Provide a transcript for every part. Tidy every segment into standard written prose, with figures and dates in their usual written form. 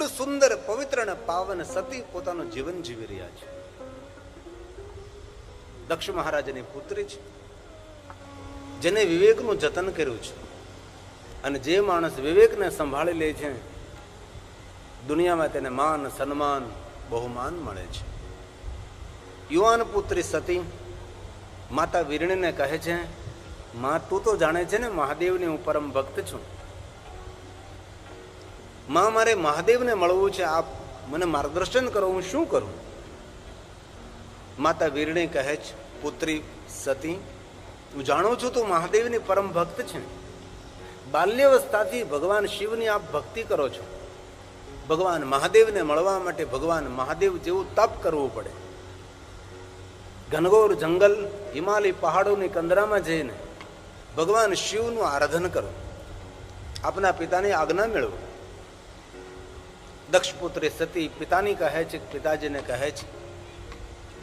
એટલું સુંદર, પવિત્ર અને પાવન સતી પોતાનું જીવન જીવી રહ્યા છે. દક્ષ મહારાજની પુત્રી છે, જેને વિવેકનું જતન કર્યું છે. અને જે માણસ વિવેકને સંભાળી લે છે, દુનિયામાં તેને માન, સન્માન, બહુમાન મળે છે. યુવાન પુત્રી સતી માતા વીરણીને કહે છે, માં, તું તો જાણે છે ને મહાદેવની હું પરમ ભક્ત છું. માં, મારે મહાદેવને મળવું છે, આપ મને માર્ગદર્શન કરો, હું શું કરું? માતા વીરણી કહે છે, પુત્રી સતી, હું જાણું છું તું મહાદેવની પરમ ભક્ત છે. બાલ્યાવસ્થાથી ભગવાન શિવની આપ ભક્તિ કરો છો. ભગવાન મહાદેવને મળવા માટે ભગવાન મહાદેવ જેવું તપ કરવું પડે. ઘનઘોર જંગલ, હિમાલય પહાડોની કંદરામાં જઈને ભગવાન શિવનું આરાધન કરો. આપના પિતાની આજ્ઞા મેળવો. દક્ષ પુત્રી સતી પિતાની કહે છે, પિતાજીને કહે છે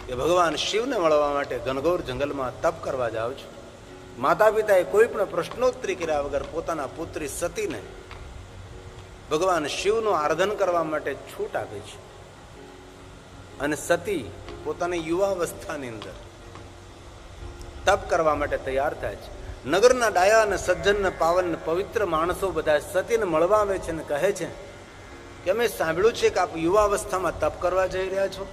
કે ભગવાન શિવને મળવા માટે ઘનઘોર જંગલમાં તપ કરવા જાઓ છો. માતા પિતાએ કોઈ પણ પ્રશ્નોત્તરી કર્યા વગર પોતાના પુત્રી સતીને ભગવાન શિવનું આરાધન કરવા માટે છૂટ આપે છે. અને સતી પોતાની યુવાવસ્થાની અંદર તપ કરવા માટે તૈયાર થાય છે. નગરના ડાયા અને સજ્જન, પાવન, પવિત્ર માણસો બધા સતીને મળવા આવે છે અને કહે છે કે અમે સાંભળ્યું છે કે આપ યુવાવસ્થામાં તપ કરવા જઈ રહ્યા છો.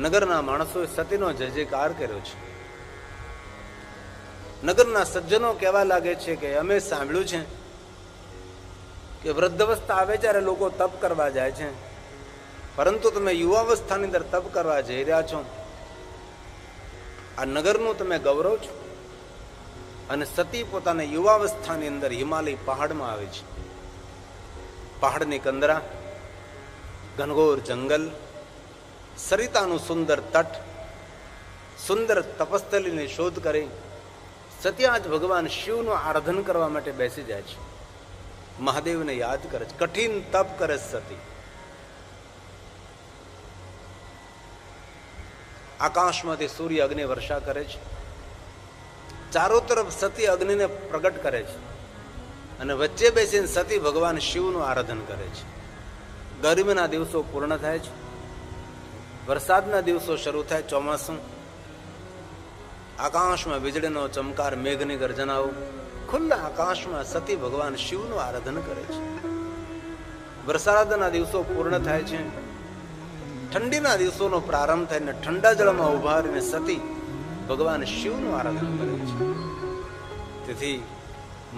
નગરના માણસોએ સતીનો જય જયકાર કર્યો છે. નગરના સજ્જનો કહેવા લાગે છે કે અમે સાંભળ્યું છે કે વૃદ્ધાવસ્થા આવે ત્યારે લોકો તપ કરવા જાય છે, પરંતુ તમે યુવાવસ્થાની અંદર તપ કરવા જઈ રહ્યા છો. આ નગરનું તમે ગૌરવ છો. અને સતી પોતાના યુવાવસ્થાની અંદર હિમાલય પહાડમાં આવે છે. પહાડની કંદરા, ઘનઘોર જંગલ, સરિતાનું સુંદર તટ, સુંદર તપસ્થલીની શોધ કરી સત્યા જ ભગવાન શિવનું આરાધન કરવા માટે બેસી જાય છે. મહાદેવને યાદ કરે છે, કઠિન તપ કરે સતી. આકાશમાંથી સૂર્ય અગ્નિ વર્ષા કરે છે. ચારો તરફ સતી અગ્નિને પ્રગટ કરે છે અને વચ્ચે બેસીને સતી ભગવાન શિવનું આરાધન કરે છે. ગરમીના દિવસો પૂર્ણ થાય છે, વરસાદના દિવસો શરૂ થાય, ચોમાસું. આકાશમાં વીજળીનો ચમકાર, મેઘની ગર્જનાઓ, ખુલ્લા આકાશમાં સતી ભગવાન શિવનું આરાધન કરે છે. વરસાદના દિવસો પૂર્ણ થાય છે, ઠંડીના દિવસોનો પ્રારંભ થાય ને ઠંડા જળમાં ઉભા રહીને સતી ભગવાન શિવનું આરાધન કરે છે. તેથી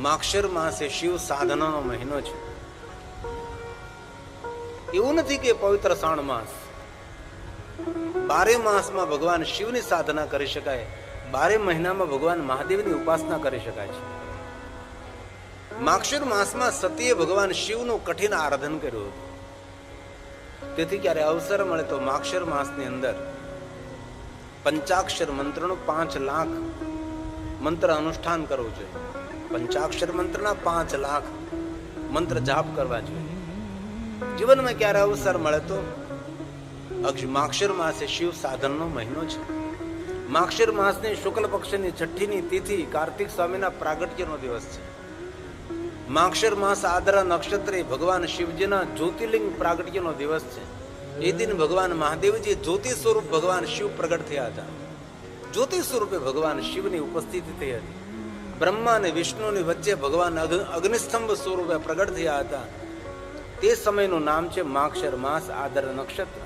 માક્ષર માસ એ શિવ સાધનાનો મહિનો છે. એવું નથી કે પવિત્ર શ્રાવણ માસ 12 માસમાં ભગવાન શિવની સાધના કરી શકાય, 12 મહિનામાં ભગવાન મહાદેવની ઉપાસના કરી શકાય છે. માક્ષર માસમાં સતીએ ભગવાન શિવનું કઠિન આરાધન કર્યું હતું. તેથી ક્યારે અવસર મળે તો માક્ષર માસની અંદર પંચાક્ષર મંત્રનું 5 લાખ મંત્ર અનુષ્ઠાન કરવું જોઈએ. પંચાક્ષર મંત્રના 5 લાખ મંત્ર જાપ કરવા જોઈએ. જીવનમાં ક્યારે અવસર મળે તો માક્ષર માસ એ શિવ સાધનનો મહિનો છે. માક્ષર માસની શુક્લ પક્ષની 6મી તિથિ કાર્તિક સ્વામીના પ્રાગટ્યનો દિવસ છે. માક્ષર માસ આદ્રા નક્ષત્રે ભગવાન શિવજીના જ્યોતિર્લિંગ પ્રાગટ્યનો દિવસ છે. એ દિન ભગવાન મહાદેવજી જ્યોતિ સ્વરૂપ ભગવાન શિવ પ્રગટ થયા હતા. જ્યોતિ સ્વરૂપે ભગવાન શિવની ઉપસ્થિતિ થઈ હતી. બ્રહ્મા અને વિષ્ણુની વચ્ચે ભગવાન અગ્નિસ્તંભ સ્વરૂપે પ્રગટ થયા હતા. તે સમયનું નામ છે માક્ષર માસ આદર નક્ષત્ર.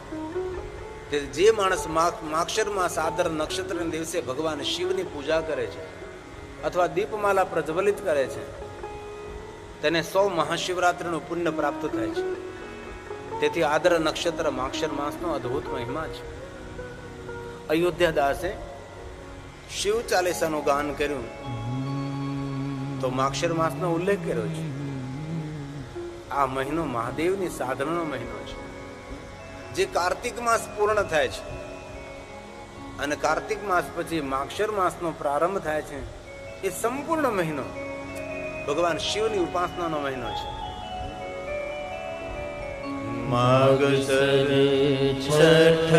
જે માણસ માક્ષર માસ આદર નક્ષત્રના દિવસે ભગવાન શિવની પૂજા કરે છે અથવા દીપમાલા પ્રજ્વલિત કરે છે, તેને 100 મહાશિવરાત્રિનું પુણ્ય પ્રાપ્ત થાય છે. તેથી આદર નક્ષત્ર માક્ષર માસનો અદ્ભુત મહિમા છે. અયોધ્યા દાસે શિવ ચાલીસાનું ગાન કર્યું તો માક્ષર માસનો ઉલ્લેખ કર્યો છે. આ મહિનો મહાદેવની સાધનાનો મહિનો છે. જે કાર્તિક માસ પૂર્ણ થાય છે અને કાર્તિક માસ પછી માક્ષર માસનો પ્રારંભ થાય છે, એ સંપૂર્ણ મહિનો ભગવાન શિવની ઉપાસનાનો મહિનો છે. માગસરે છઠ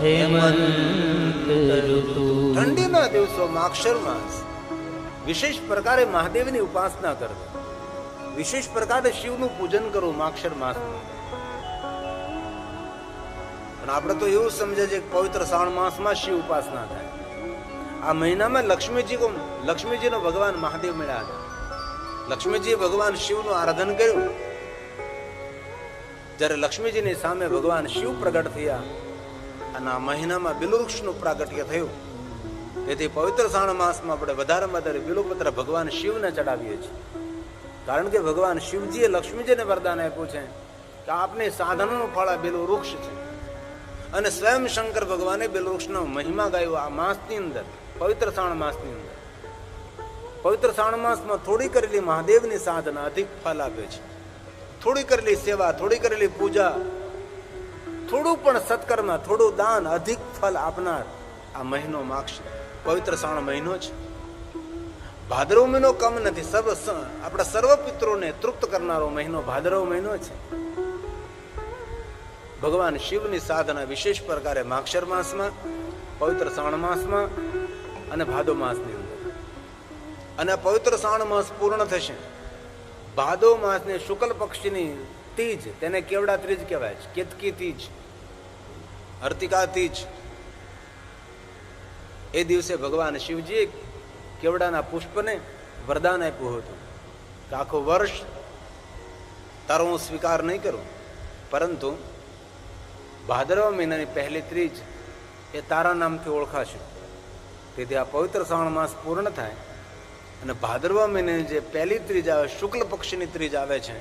હેમંત ઋતુ. ઠંડીના દિવસો માક્ષર માસ વિશેષ પ્રકારે મહાદેવની ઉપાસના કરતા. વિશેષ પ્રકારે શિવનું પૂજન કરવું માક્ષર માસમાં. પણ આપણે તો એવું સમજે છે કે પવિત્ર શ્રાવણ માસમાં શિવ ઉપાસના થાય. આ મહિનામાં લક્ષ્મીજીનો ભગવાન મહાદેવ મળ્યા હતા. લક્ષ્મીજીએ ભગવાન શિવનું આરાધન કર્યું. જ્યારે લક્ષ્મીજીની સામે ભગવાન શિવ પ્રગટ થયા અને આ મહિનામાં બિલવૃક્ષનું પ્રાગટ્ય થયું. તેથી પવિત્ર શ્રાવણ માસમાં આપણે વધારે બિલ્વપત્ર ભગવાન શિવને ચડાવીએ છીએ. કારણ કે ભગવાન શિવજીએ લક્ષ્મીજીને વરદાન આપ્યું છે કે આપને સાધનોનું ફળ આ બિલ્વવૃક્ષ છે. અને સ્વયં શંકર ભગવાને બિલ્વવૃક્ષનો મહિમા ગાયો આ માસની અંદર, પવિત્ર શ્રાવણ માસની અંદર. પવિત્ર શ્રાવણ માસમાં થોડી કરેલી મહાદેવની સાધના અધિક ફળ આપે છે. થોડી કરેલી સેવા, થોડી કરેલી પૂજા, થોડું પણ સત્કર્મ, થોડું દાન અધિક ફળ આપનાર આ મહિનો માક્ષ પવિત્ર શ્રાવણ મહિનો છે. ભાદરવ મહિનો કમ નથી. આપણા સર્વ પિતરોને તૃપ્ત કરનારો મહિનો ભાદરવ મહિનો છે. ભગવાન શિવની સાધના વિશેષ પ્રકારે માક્ષર માસમાં, પવિત્ર શ્રાવણ માસમાં અને ભાદો માસની અંદર. અને પવિત્ર શ્રાવણ માસ પૂર્ણ થશે. ભાદો માસની શુક્લ પક્ષની તીજ, તેને કેવડા ત્રીજ કહેવાય છે. કેતકી તીજ, હર્તિકા તીજ. એ દિવસે ભગવાન શિવજીએ કેવડાના પુષ્પને વરદાન આપ્યું હતું કે આખું વર્ષ તારો હું સ્વીકાર નહીં કરું, પરંતુ ભાદરવા મહિનાની પહેલી ત્રીજ એ તારા નામથી ઓળખાશે. તેથી આ પવિત્ર શ્રાવણ માસ પૂર્ણ થાય અને ભાદરવા મહિનાની જે પહેલી ત્રીજ આવે, શુક્લ પક્ષની ત્રીજ આવે છે,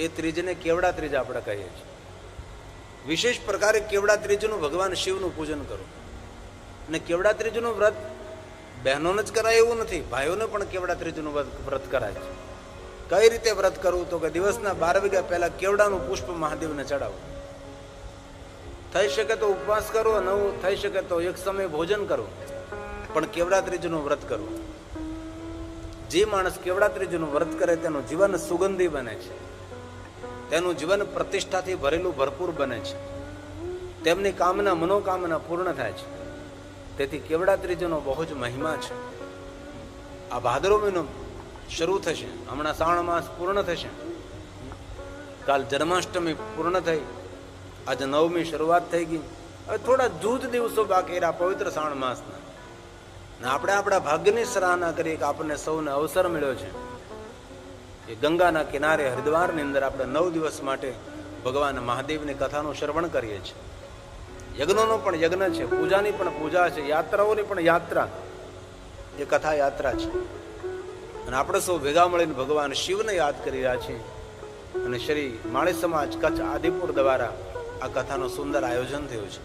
એ ત્રીજને કેવડા ત્રીજ આપણે કહીએ છીએ. વિશેષ પ્રકારે કેવડા ત્રીજનું ભગવાન શિવનું પૂજન કરો. અને કેવડા ત્રીજનું વ્રત બહેનોને જ કરાય એવું નથી, ભાઈઓને પણ કેવડા ત્રીજનું વ્રત કરાય છે. કઈ રીતે વ્રત કરવું? તો કે દિવસના 12 વાગ્યા પહેલા કેવડાનું પુષ્પ મહાદેવને ચડાવવું. થઈ શકે તો ઉપવાસ કરો, ન થઈ શકે તો એક સમય ભોજન કરો, પણ કેવડા ત્રીજનું વ્રત કરવું. જે માણસ કેવડા ત્રીજનું વ્રત કરે તેનું જીવન સુગંધી બને છે, તેનું જીવન પ્રતિષ્ઠાથી ભરેલું ભરપૂર બને છે, તેમની કામના મનોકામના પૂર્ણ થાય છે. તેથી કેવડા ત્રીજનો બહુ જ મહિમા છે. આ ભાદરવો મહિનો શરૂ થશે, હમણાં શ્રાવણ માસ પૂર્ણ થશે. કાલ જન્માષ્ટમી પૂર્ણ થઈ, આજે નવમી શરૂઆત થઈ ગઈ. હવે થોડા જૂજ દિવસો બાકી રહ્યા પવિત્ર શ્રાવણ માસના. આપણે આપણા ભાગ્યની સરાહના કરીએ કે આપણને સૌને અવસર મળ્યો છે કે ગંગાના કિનારે હરિદ્વારની અંદર આપણે 9 દિવસ માટે ભગવાન મહાદેવની કથાનું શ્રવણ કરીએ છીએ. યજ્ઞોનો પણ યજ્ઞ છે, પૂજાની પણ પૂજા છે, યાત્રાઓની પણ યાત્રા, એ કથા યાત્રા છે. અને આપણે સૌ ભેગા મળીને ભગવાન શિવને યાદ કરી રહ્યા છીએ. અને શ્રી માળી સમાજ કચ્છ આદિપુર દ્વારા આ કથાનું સુંદર આયોજન થયું છે.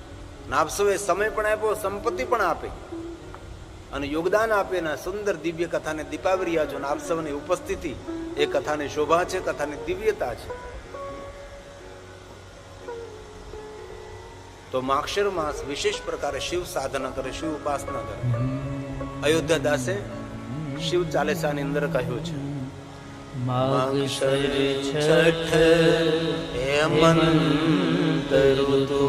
અને આપ સૌએ સમય પણ આપ્યો, સંપત્તિ પણ આપી અને યોગદાન આપીને સુંદર દિવ્ય કથાને દીપાવી રહ્યા છો. અને આપ સૌની ઉપસ્થિતિ એ કથાની શોભા છે, કથાની દિવ્યતા છે. તો માક્ષર માસ વિશેષ પ્રકારે શિવ સાધના કરે, શિવ ઉપાસના કરે. અયોધ્યા દાસે શિવ ચાલીસાની અંદર કહ્યું છે, માગશર છઠ હેમંત ઋતુ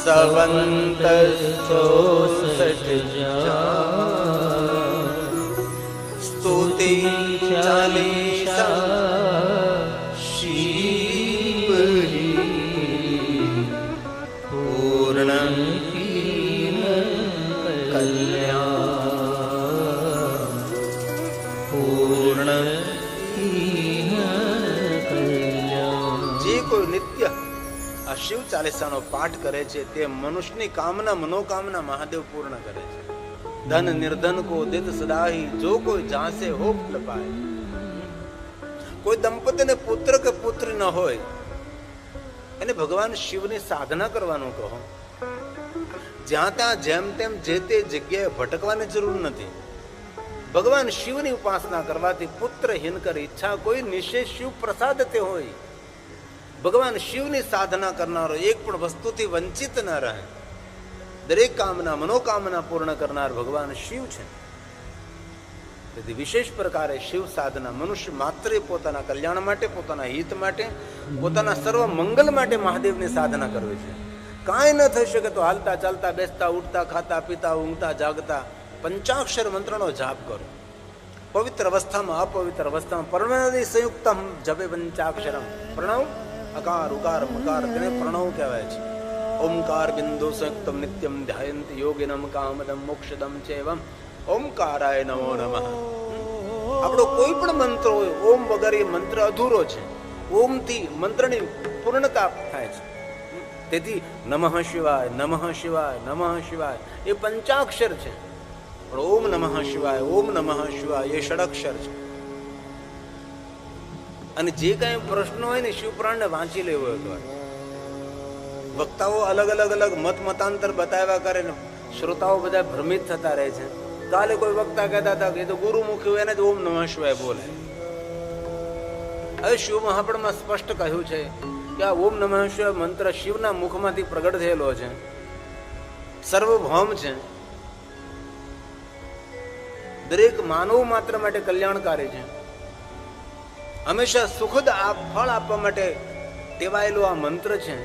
સંવંત 64 સ્તુતિ ચાલીસા પૂર્ણ કલ્યાણ પૂર્ણ કલ્યાણ. જે કોઈ નિત્ય આ શિવ ચાલીસાનો પાઠ કરે છે તે મનુષ્યની કામના મનોકામના મહાદેવ પૂર્ણ કરે છે. ધન નિર્ધન કો દિત સદાહી, જો કોઈ જાસે હો ફલ પાય. કોઈ દંપતીને પુત્ર કે પુત્રી ન હોય એને ભગવાન શિવની સાધના કરવાનું કહો. જ્યાં ત્યાં જેમ તેમ જે તે જગ્યાએ ભટકવાની જરૂર નથી. ભગવાન શિવની ઉપાસના કરવાથી પુત્ર હિનકર ઈચ્છા કોઈ નિશેષ શિવ પ્રસાદ તે હોય. ભગવાન શિવની સાધના કરનારો એક પણ વસ્તુથી વંચિત ન રહે. દરેક કામના મનોકામના પૂર્ણ કરનાર ભગવાન શિવ છે. તેથી વિશેષ પ્રકારે શિવ સાધના મનુષ્ય માત્ર પોતાના કલ્યાણ માટે, પોતાના હિત માટે, પોતાના સર્વ મંગલ માટે મહાદેવની સાધના કરવી છે. કાંઈ ન થઈ શકે તો હાલતા ચાલતા, બેસતા ઉઠતા, ખાતા પીતા, ઊંઘતા જાગતા પંચાક્ષર મંત્રનો જાપ કરો. પવિત્ર અવસ્થામાં અપવિત્ર અવસ્થામાં પ્રણવથી સંયુક્તમ જપે પંચાક્ષરમ. પ્રણવ અકાર ઉકાર મકાર તેને પ્રણવ કહેવાય છે. ઓમકાર બિંદુ સંયુક્તમ નિત્યમ ધ્યાયંતિ યોગિનમ કામદમ મોક્ષદમ ચેવમ ઓમકારાય નમો નમઃ. આપણો કોઈ પણ મંત્ર હોય, ઓમ વગર એ મંત્ર અધૂરો છે. ઓમથી મંત્રની પૂર્ણતા થાય છે. તેથી નમઃ શિવાય નમઃ શિવાય નમઃ શિવાય એ પંચાક્ષર છે. પણ ઓમ નમઃ શિવાય ઓમ નમઃ શિવાય એ ષડક્ષર છે. અને જે કઈ પ્રશ્નો હોય ને શિવપુરાણને વાંચી લેવો હતો. વક્તાઓ અલગ અલગ અલગ મત મતાંતર બતાવ્યા કરે ને શ્રોતાઓ બધા ભ્રમિત થતા રહે છે. કાલે કોઈ વક્તા કહેતા હતા કે એ તો ગુરુમુખી હોય એને જ ઓમ નમઃ શિવાય બોલે. હવે શિવ મહાપુરાણમાં સ્પષ્ટ કહ્યું છે કે આ ઓમ નમઃ શિવાય મંત્ર શિવના મુખમાંથી પ્રગટ થયેલો છે, સર્વભૌમ છે, દરેક માનવ માત્ર માટે કલ્યાણકારી છે, હંમેશા સુખદ ફળ આપવા માટે ટેવાયેલો આ મંત્ર છે.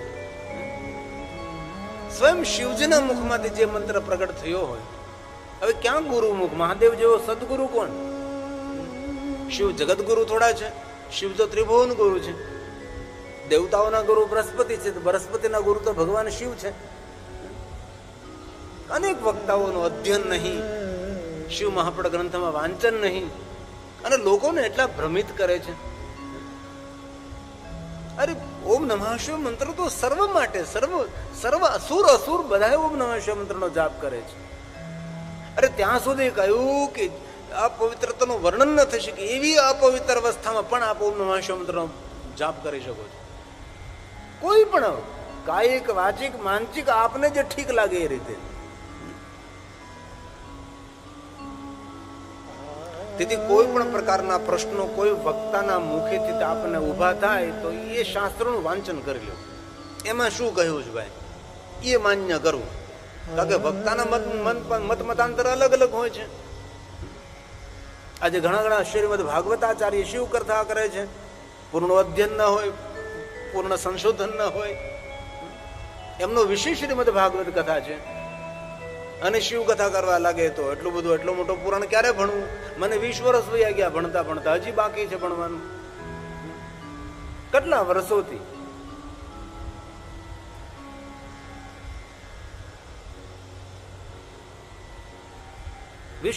સ્વયં શિવજીના મુખમાંથી જે મંત્ર પ્રગટ થયો હોય, હવે ક્યાં ગુરુમુખ? મહાદેવ જેવો સદગુરુ કોણ? શિવ જગત ગુરુ થોડા છે? શિવ તો ત્રિભુવન ગુરુ છે. દેવતાઓના ગુરુ બૃહસ્પતિ છે, બૃહસ્પતિના ગુરુ તો ભગવાન શિવ છે. અનેક વક્તાઓનું અધ્યયન નહીં, શિવ મહાપુરાણ ગ્રંથમાં વાંચન નહીં, અને લોકોને એટલા ભ્રમિત કરે છે. અરે ઓમ નમઃ શિવાય મંત્ર તો સર્વ માટે, સર્વ અસુર અસુર બધા ઓમ નમઃ શિવાય મંત્રનો જાપ કરે છે. અરે ત્યાં સુધી કહ્યું કે અપવિત્રતાનું વર્ણન ન થઈ શકે એવી અપવિત્ર અવસ્થામાં પણ આપ ઓમ નમઃ શિવાય મંત્રનો જાપ કરી શકો છો. કોઈ પણ કાયિક વાચિક માનસિક આપને જે ઠીક લાગે એ રીતે. તેથી કોઈ પણ પ્રકારના પ્રશ્નો કોઈ વક્તાના મુખેથી આપણને ઊભા થાય તો એ શાસ્ત્રનું વાંચન કરી લો. એમાં શું કહ્યું છે ભાઈ એ માન્ય કરવું. કારણ કે વક્તાના મત મતાંતર અલગ અલગ હોય છે. આજે ઘણા ઘણા શ્રીમદ ભાગવતાચાર્ય શિવ કથા કરે છે, પૂર્ણ અધ્યયન ન હોય, પૂર્ણ સંશોધન ન હોય, એમનો વિષય શ્રીમદ ભાગવત કથા છે, અને શિવ કથા કરવા લાગે તો એટલો મોટો પુરાણ ક્યારે ભણવું? મને 20 વર્ષ વયા ગયા ભણતા ભણતા, હજી બાકી છે ભણવાનું. કેટલા વર્ષોથી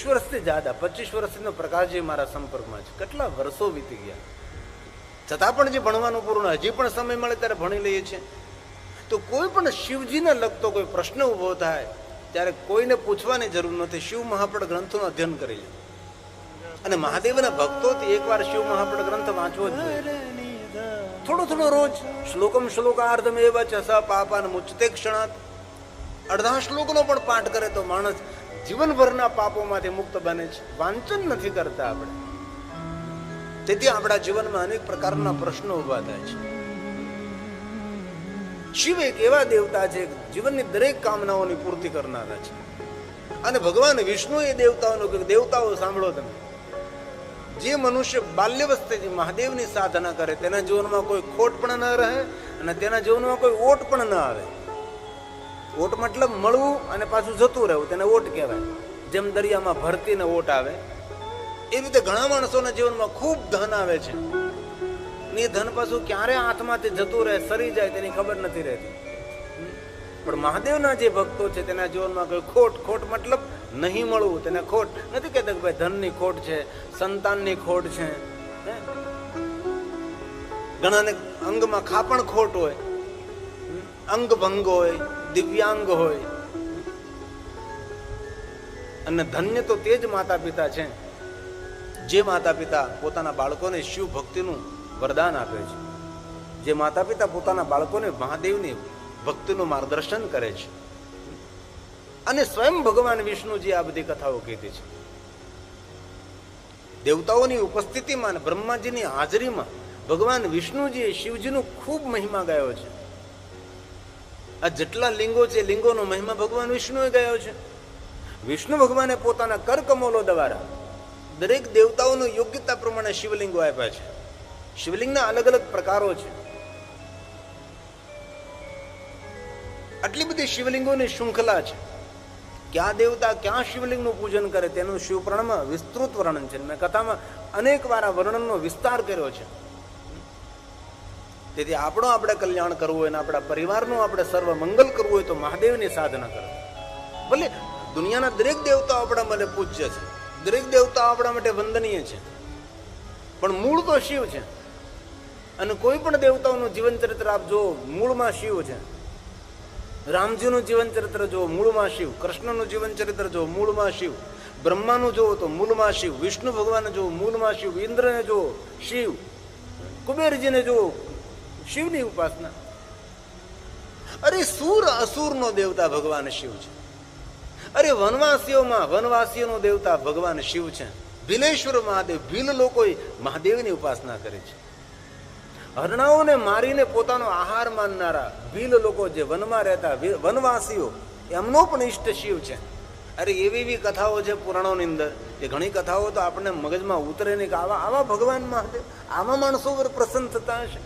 વર્ષથી જ્યાદા 25 વર્ષથી પ્રકાશજી મારા સંપર્કમાં છે. કેટલા વર્ષો વીતી ગયા, છતાં પણ જે ભણવાનું પૂરું, હજી પણ સમય મળે ત્યારે ભણી લઈએ છીએ. તો કોઈ પણ શિવજીને લગતો કોઈ પ્રશ્ન ઉભો થાય ત્યારે કોઈને પૂછવાની જરૂર નથી. શિવ મહાપુરાણ ગ્રંથોનું અધ્યયન કરી લે. અને મહાદેવના ભક્તોથી એકવાર શિવ મહાપુરાણ ગ્રંથ વાંચવો જ જોઈએ. થોડો રોજ શ્લોકમ શ્લોકાર્ધમ એવ ચ સ પાપાન મુચ્યતે ક્ષણાત. અડધા શ્લોકનો પણ પાઠ કરે તો માણસ જીવનભરના પાપોમાંથી મુક્ત બને છે. વાંચન નથી કરતા આપણે, તેથી આપણા જીવનમાં અનેક પ્રકારના પ્રશ્નો ઉભા થાય છે. શિવ એક એવા દેવતા છે જીવનની દરેક કામનાઓની પૂર્તિ કરનારા છે. અને ભગવાન વિષ્ણુ એ દેવતાઓનું કે દેવતાઓ સાંભળો તમે, જે મનુષ્ય બાલ્યવસ્થાથી મહાદેવની સાધના કરે તેના જીવનમાં કોઈ ખોટ પણ ન રહે અને તેના જીવનમાં કોઈ ઓટ પણ ન આવે. ઓટ મતલબ મળવું અને પાછું જતું રહેવું, તેને ઓટ કહેવાય. જેમ દરિયામાં ભરતીને ઓટ આવે એ રીતે ઘણા માણસોના જીવનમાં ખૂબ ધન આવે છે, એ ધન પાછું ક્યારે હાથમાંથી જતું રહે, સરી જાય તેની ખબર નથી રહેતી. પણ મહાદેવના જે ભક્તો છે તેના જીવનમાં કોઈ ખોટ મતલબ નહીં મળવું, તેને ખોટ નથી કહેતા કે ભાઈ ધનની ખોટ છે, સંતાનની ખોટ છે. ઘણાને અંગમાં ખાપણ ખોટ હોય, અંગ ભંગ હોય, દિવ્યાંગ હોય. અને ધન્ય તો તે જ માતા પિતા છે જે માતા પિતા પોતાના બાળકોને શિવ ભક્તિનું વરદાન આપે છે, જે માતા પિતા પોતાના બાળકોને મહાદેવની ભક્તિનું માર્ગદર્શન કરે છે. અને સ્વયં ભગવાન વિષ્ણુજી આ બધી કથાઓ કીધી છે. દેવતાઓની ઉપસ્થિતિમાં અને બ્રહ્માજીની હાજરીમાં ભગવાન વિષ્ણુજીએ શિવજીનું ખૂબ મહિમા ગાયો છે. આ જેટલા લિંગો છે, લિંગોનો મહિમા ભગવાન વિષ્ણુએ ગાયો છે. વિષ્ણુ ભગવાને પોતાના કરકમલો દ્વારા દરેક દેવતાઓનું યોગ્યતા પ્રમાણે શિવલિંગો આપ્યા છે. શિવલિંગના અલગ અલગ પ્રકારો છે. આટલી બધી શિવલિંગોની શૃંખલા છે. ક્યાં દેવતા ક્યાં શિવલિંગનું પૂજન કરે તેનું શિવપુરાણમાં વિસ્તૃત વર્ણન છે. મેં કથામાં અનેક વાર આ વર્ણનનો વિસ્તાર કર્યો છે. તેથી આપણે કલ્યાણ કરવું હોય અને આપણા પરિવારનું આપણે સર્વ મંગલ કરવું હોય તો મહાદેવની સાધના કરો. ભલે દુનિયાના દરેક દેવતાઓ આપણા માટે પૂજ્ય છે, દરેક દેવતાઓ આપણા માટે વંદનીય છે, પણ મૂળ તો શિવ છે. અને કોઈ પણ દેવતાઓનું જીવન ચરિત્ર આપ જો, મૂળમાં શિવ છે. રામજીનું જીવન ચરિત્ર જો, મૂળમાં શિવ. કૃષ્ણનું જીવન ચરિત્ર જો, મૂળમાં શિવ. બ્રહ્માનું જુઓ તો મૂળમાં શિવ. વિષ્ણુ ભગવાન જો, મૂળમાં શિવ. ઇન્દ્રને જો, શિવ. કુબેરજીને જો, શિવની ઉપાસના. અરે સુર અસુરનો દેવતા ભગવાન શિવ છે. અરે વનવાસીઓનો દેવતા ભગવાન શિવ છે. ભીલેશ્વર મહાદેવ, ભીલ લોકો મહાદેવની ઉપાસના કરે છે. હરણાઓને મારીને પોતાનો આહાર માનનારા ભીલ લોકો, જે વનમાં રહેતા વનવાસીઓ, એમનો પણ ઈષ્ટ શિવ છે. અરે એવી કથાઓ છે પુરાણોની અંદર કે ઘણી કથાઓ તો આપણને મગજમાં ઉતરે નહીં કે આવા ભગવાન મહાદેવ, આવા માણસો પર પ્રસન્ન થતા હશે.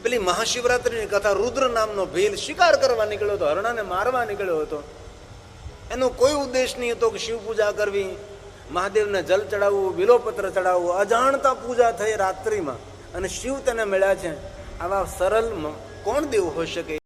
પેલી મહાશિવરાત્રીની કથા, રુદ્ર નામનો ભીલ શિકાર કરવા નીકળ્યો હતો, હરણાને મારવા નીકળ્યો હતો. એનો કોઈ ઉદ્દેશ નહીં હતો કે શિવ પૂજા કરવી, મહાદેવને જલ ચડાવવું, બિલોપત્ર ચડાવવું. અજાણતા પૂજા થઈ રાત્રિમાં અને શિવ તેને મળ્યા છે. આવા સરળ કોણ દેવ હોઈ શકે?